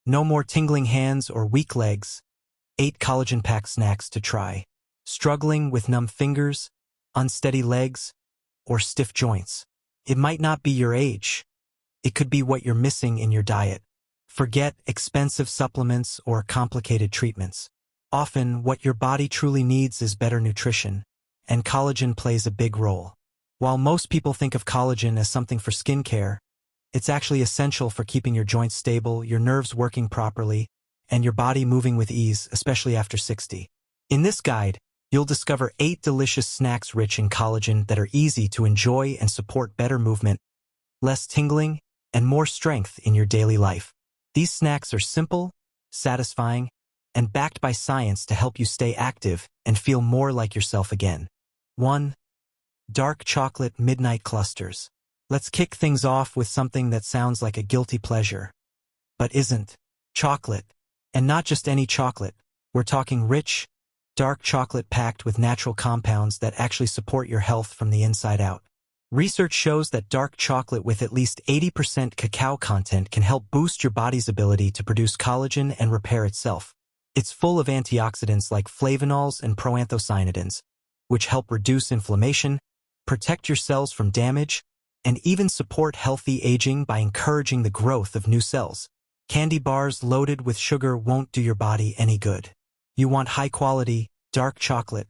No more tingling hands or weak legs. 8 collagen-packed snacks to try. Struggling with numb fingers, unsteady legs, or stiff joints? It might not be your age. It could be what you're missing in your diet. Forget expensive supplements or complicated treatments. Often, what your body truly needs is better nutrition, and collagen plays a big role. While most people think of collagen as something for skincare, it's actually essential for keeping your joints stable, your nerves working properly, and your body moving with ease, especially after 60. In this guide, you'll discover 8 delicious snacks rich in collagen that are easy to enjoy and support better movement, less tingling, and more strength in your daily life. These snacks are simple, satisfying, and backed by science to help you stay active and feel more like yourself again. 1. Dark chocolate midnight clusters. Let's kick things off with something that sounds like a guilty pleasure, but isn't. Chocolate. And not just any chocolate. We're talking rich, dark chocolate packed with natural compounds that actually support your health from the inside out. Research shows that dark chocolate with at least 80% cacao content can help boost your body's ability to produce collagen and repair itself. It's full of antioxidants like flavonols and proanthocyanidins, which help reduce inflammation, protect your cells from damage, and even support healthy aging by encouraging the growth of new cells. Candy bars loaded with sugar won't do your body any good. You want high-quality, dark chocolate,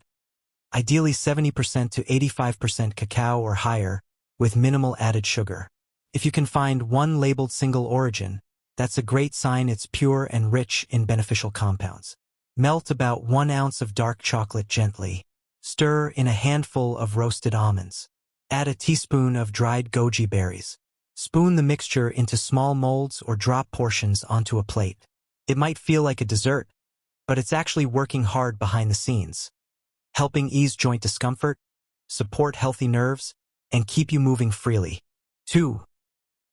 ideally 70% to 85% cacao or higher, with minimal added sugar. If you can find one labeled single origin, that's a great sign it's pure and rich in beneficial compounds. Melt about 1 ounce of dark chocolate gently. Stir in a handful of roasted almonds. Add a teaspoon of dried goji berries. Spoon the mixture into small molds or drop portions onto a plate. It might feel like a dessert, but it's actually working hard behind the scenes, helping ease joint discomfort, support healthy nerves, and keep you moving freely. 2.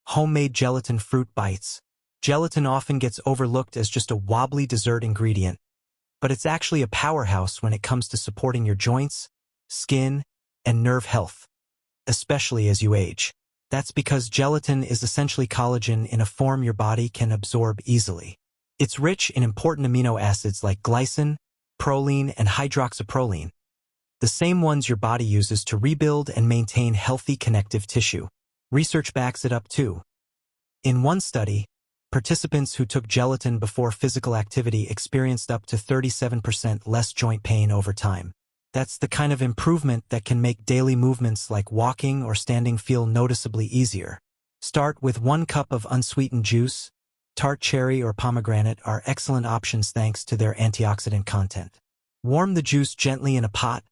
Homemade gelatin fruit bites. Gelatin often gets overlooked as just a wobbly dessert ingredient, but it's actually a powerhouse when it comes to supporting your joints, skin, and nerve health, especially as you age. That's because gelatin is essentially collagen in a form your body can absorb easily. It's rich in important amino acids like glycine, proline, and hydroxyproline, the same ones your body uses to rebuild and maintain healthy connective tissue. Research backs it up too. In one study, participants who took gelatin before physical activity experienced up to 37% less joint pain over time. That's the kind of improvement that can make daily movements like walking or standing feel noticeably easier. Start with 1 cup of unsweetened juice. Tart cherry or pomegranate are excellent options thanks to their antioxidant content. Warm the juice gently in a pot,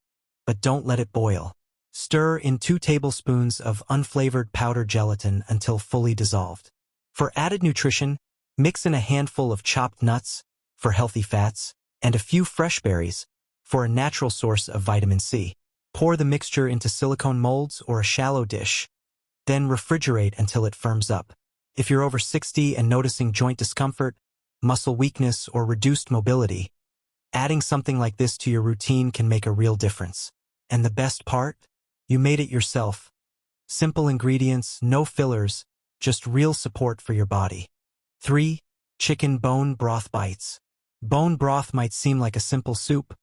but don't let it boil. Stir in 2 tablespoons of unflavored powdered gelatin until fully dissolved. For added nutrition, mix in a handful of chopped nuts for healthy fats and a few fresh berries for a natural source of vitamin C. Pour the mixture into silicone molds or a shallow dish, then refrigerate until it firms up. If you're over 60 and noticing joint discomfort, muscle weakness, or reduced mobility, adding something like this to your routine can make a real difference. And the best part? You made it yourself. Simple ingredients, no fillers, just real support for your body. 3. Chicken bone broth bites. Bone broth might seem like a simple soup,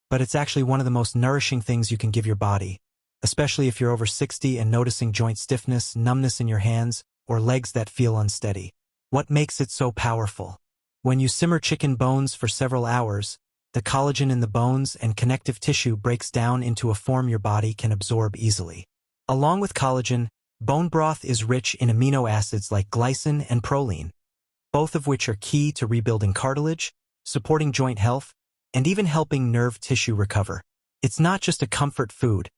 but it's actually one of the most nourishing things you can give your body, especially if you're over 60 and noticing joint stiffness, numbness in your hands, or legs that feel unsteady. What makes it so powerful? When you simmer chicken bones for several hours, the collagen in the bones and connective tissue breaks down into a form your body can absorb easily. Along with collagen, bone broth is rich in amino acids like glycine and proline, both of which are key to rebuilding cartilage, supporting joint health, and even helping nerve tissue recover. It's not just a comfort food.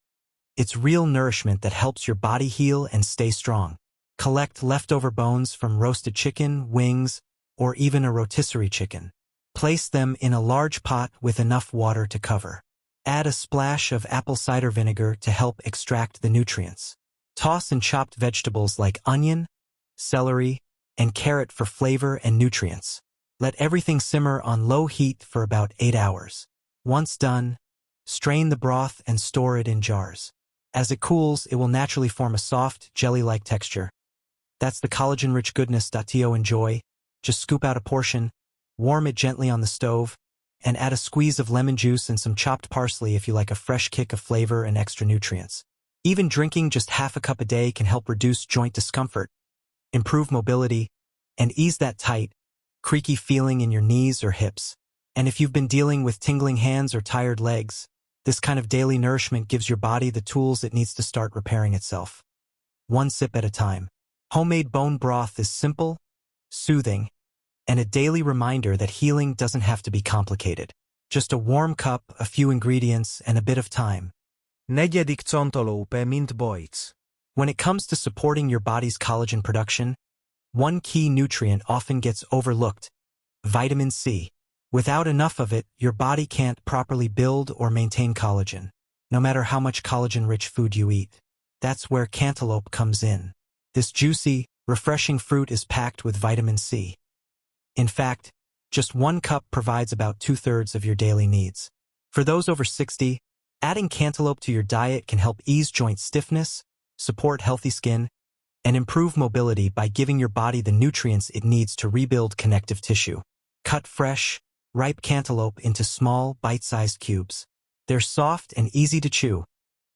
It's real nourishment that helps your body heal and stay strong. Collect leftover bones from roasted chicken, wings, or even a rotisserie chicken. Place them in a large pot with enough water to cover. Add a splash of apple cider vinegar to help extract the nutrients. Toss in chopped vegetables like onion, celery, and carrot for flavor and nutrients. Let everything simmer on low heat for about 8 hours. Once done, strain the broth and store it in jars. As it cools, it will naturally form a soft, jelly-like texture. That's the collagen-rich goodness. Enjoy, Just scoop out a portion, warm it gently on the stove, and add a squeeze of lemon juice and some chopped parsley if you like a fresh kick of flavor and extra nutrients. Even drinking just half a cup a day can help reduce joint discomfort, improve mobility, and ease that tight, creaky feeling in your knees or hips. And if you've been dealing with tingling hands or tired legs, this kind of daily nourishment gives your body the tools it needs to start repairing itself. One sip at a time. Homemade bone broth is simple, soothing, and a daily reminder that healing doesn't have to be complicated. Just a warm cup, a few ingredients, and a bit of time. Negyedik Cantaloupe, Nut Bytes. When it comes to supporting your body's collagen production, one key nutrient often gets overlooked: vitamin C. Without enough of it, your body can't properly build or maintain collagen, no matter how much collagen-rich food you eat. That's where cantaloupe comes in. This juicy, refreshing fruit is packed with vitamin C. In fact, just 1 cup provides about 2/3 of your daily needs. For those over 60, adding cantaloupe to your diet can help ease joint stiffness, support healthy skin, and improve mobility by giving your body the nutrients it needs to rebuild connective tissue. Cut fresh, ripe cantaloupe into small, bite-sized cubes. They're soft and easy to chew,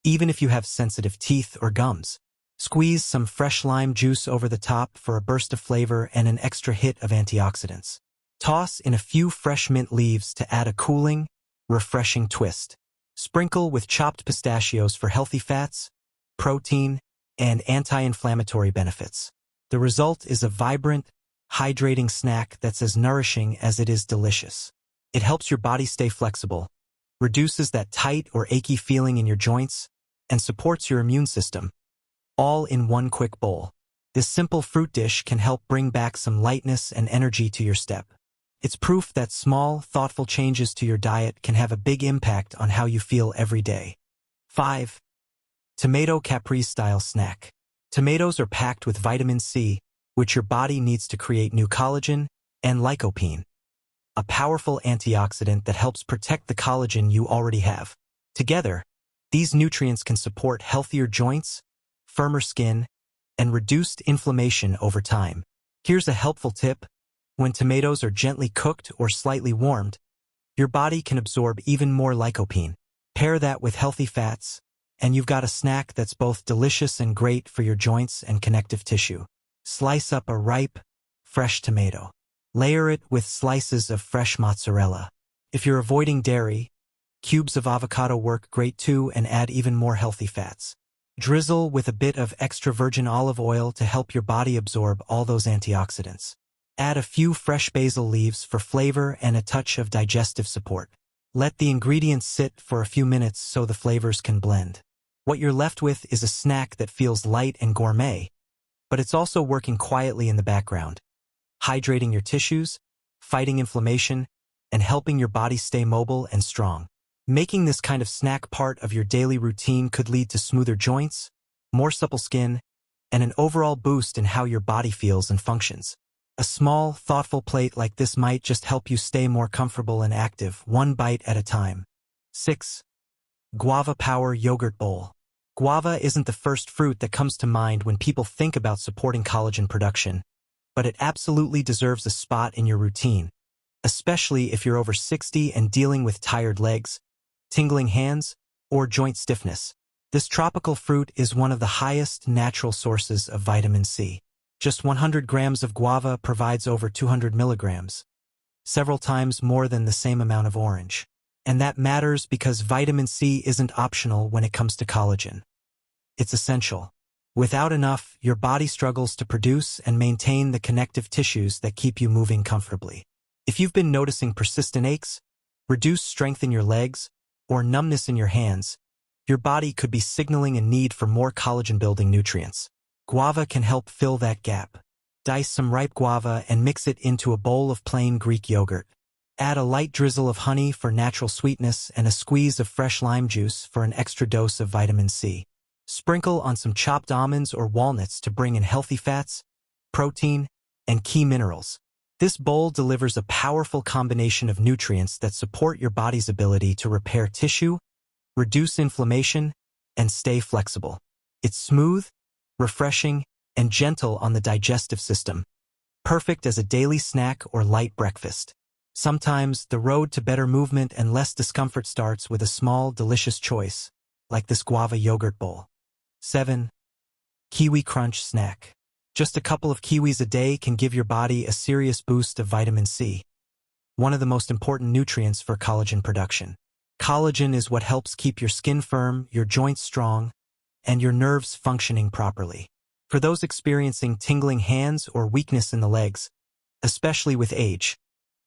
even if you have sensitive teeth or gums. Squeeze some fresh lime juice over the top for a burst of flavor and an extra hit of antioxidants. Toss in a few fresh mint leaves to add a cooling, refreshing twist. Sprinkle with chopped pistachios for healthy fats, protein, and anti-inflammatory benefits. The result is a vibrant, hydrating snack that's as nourishing as it is delicious. It helps your body stay flexible, reduces that tight or achy feeling in your joints, and supports your immune system, all in one quick bowl. This simple fruit dish can help bring back some lightness and energy to your step. It's proof that small, thoughtful changes to your diet can have a big impact on how you feel every day. 5. Tomato Caprese-style snack. Tomatoes are packed with vitamin C, which your body needs to create new collagen, and lycopene, a powerful antioxidant that helps protect the collagen you already have. Together, these nutrients can support healthier joints, firmer skin, and reduced inflammation over time. Here's a helpful tip: when tomatoes are gently cooked or slightly warmed, your body can absorb even more lycopene. Pair that with healthy fats, and you've got a snack that's both delicious and great for your joints and connective tissue. Slice up a ripe, fresh tomato. Layer it with slices of fresh mozzarella. If you're avoiding dairy, cubes of avocado work great too and add even more healthy fats. Drizzle with a bit of extra virgin olive oil to help your body absorb all those antioxidants. Add a few fresh basil leaves for flavor and a touch of digestive support. Let the ingredients sit for a few minutes so the flavors can blend. What you're left with is a snack that feels light and gourmet, but it's also working quietly in the background, hydrating your tissues, fighting inflammation, and helping your body stay mobile and strong. Making this kind of snack part of your daily routine could lead to smoother joints, more supple skin, and an overall boost in how your body feels and functions. A small, thoughtful plate like this might just help you stay more comfortable and active, one bite at a time. 6. Guava Power Yogurt Bowl. Guava isn't the first fruit that comes to mind when people think about supporting collagen production, but it absolutely deserves a spot in your routine, especially if you're over 60 and dealing with tired legs, tingling hands, or joint stiffness. This tropical fruit is one of the highest natural sources of vitamin C. Just 100 grams of guava provides over 200 milligrams, several times more than the same amount of orange. And that matters because vitamin C isn't optional when it comes to collagen. It's essential. Without enough, your body struggles to produce and maintain the connective tissues that keep you moving comfortably. If you've been noticing persistent aches, reduced strength in your legs, or numbness in your hands, your body could be signaling a need for more collagen-building nutrients. Guava can help fill that gap. Dice some ripe guava and mix it into a bowl of plain Greek yogurt. Add a light drizzle of honey for natural sweetness and a squeeze of fresh lime juice for an extra dose of vitamin C. Sprinkle on some chopped almonds or walnuts to bring in healthy fats, protein, and key minerals. This bowl delivers a powerful combination of nutrients that support your body's ability to repair tissue, reduce inflammation, and stay flexible. It's smooth, refreshing, and gentle on the digestive system, perfect as a daily snack or light breakfast. Sometimes, the road to better movement and less discomfort starts with a small, delicious choice, like this guava yogurt bowl. 7. Kiwi Crunch Snack. Just a couple of kiwis a day can give your body a serious boost of vitamin C, one of the most important nutrients for collagen production. Collagen is what helps keep your skin firm, your joints strong, and your nerves functioning properly. For those experiencing tingling hands or weakness in the legs, especially with age,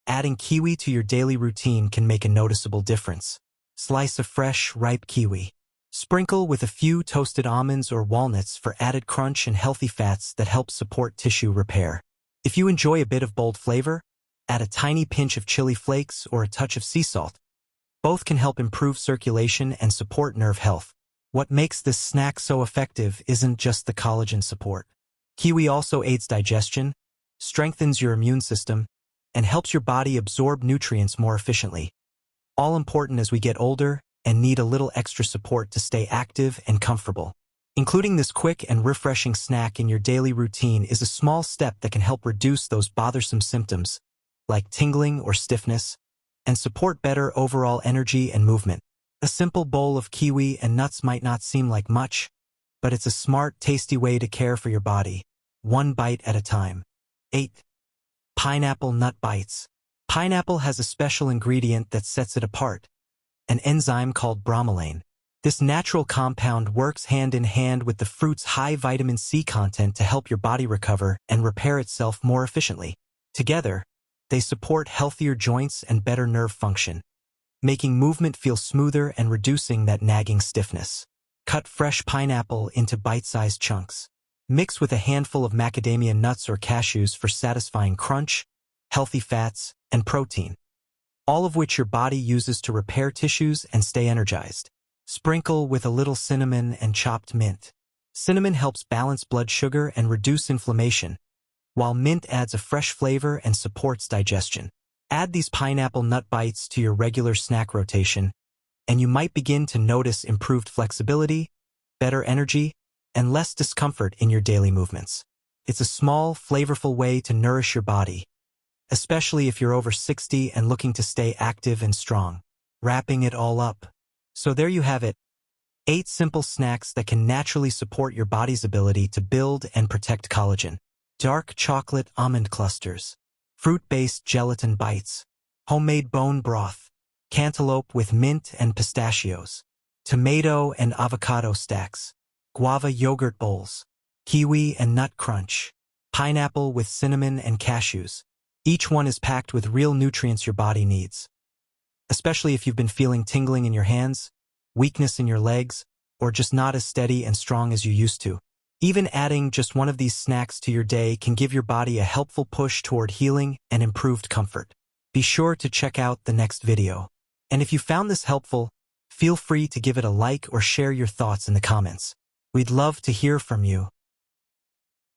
adding kiwi to your daily routine can make a noticeable difference. Slice of fresh, ripe kiwi. Sprinkle with a few toasted almonds or walnuts for added crunch and healthy fats that help support tissue repair. If you enjoy a bit of bold flavor, add a tiny pinch of chili flakes or a touch of sea salt. Both can help improve circulation and support nerve health. What makes this snack so effective isn't just the collagen support. Kiwi also aids digestion, strengthens your immune system, and helps your body absorb nutrients more efficiently. All important as we get older and need a little extra support to stay active and comfortable. Including this quick and refreshing snack in your daily routine is a small step that can help reduce those bothersome symptoms, like tingling or stiffness, and support better overall energy and movement. A simple bowl of kiwi and nuts might not seem like much, but it's a smart, tasty way to care for your body, one bite at a time. 8. Pineapple Nut Bytes. Pineapple has a special ingredient that sets it apart, an enzyme called bromelain. This natural compound works hand in hand with the fruit's high vitamin C content to help your body recover and repair itself more efficiently. Together, they support healthier joints and better nerve function, making movement feel smoother and reducing that nagging stiffness. Cut fresh pineapple into bite-sized chunks. Mix with a handful of macadamia nuts or cashews for satisfying crunch, healthy fats, and protein, all of which your body uses to repair tissues and stay energized. Sprinkle with a little cinnamon and chopped mint. Cinnamon helps balance blood sugar and reduce inflammation, while mint adds a fresh flavor and supports digestion. Add these pineapple nut bites to your regular snack rotation, and you might begin to notice improved flexibility, better energy, and less discomfort in your daily movements. It's a small, flavorful way to nourish your body, especially if you're over 60 and looking to stay active and strong. Wrapping it all up. So there you have it. 8 simple snacks that can naturally support your body's ability to build and protect collagen. Dark chocolate almond clusters. Fruit-based gelatin bites. Homemade bone broth. Cantaloupe with mint and pistachios. Tomato and avocado stacks. Guava yogurt bowls. Kiwi and nut crunch. Pineapple with cinnamon and cashews. Each one is packed with real nutrients your body needs. Especially if you've been feeling tingling in your hands, weakness in your legs, or just not as steady and strong as you used to. Even adding just one of these snacks to your day can give your body a helpful push toward healing and improved comfort. Be sure to check out the next video. And if you found this helpful, feel free to give it a like or share your thoughts in the comments. We'd love to hear from you.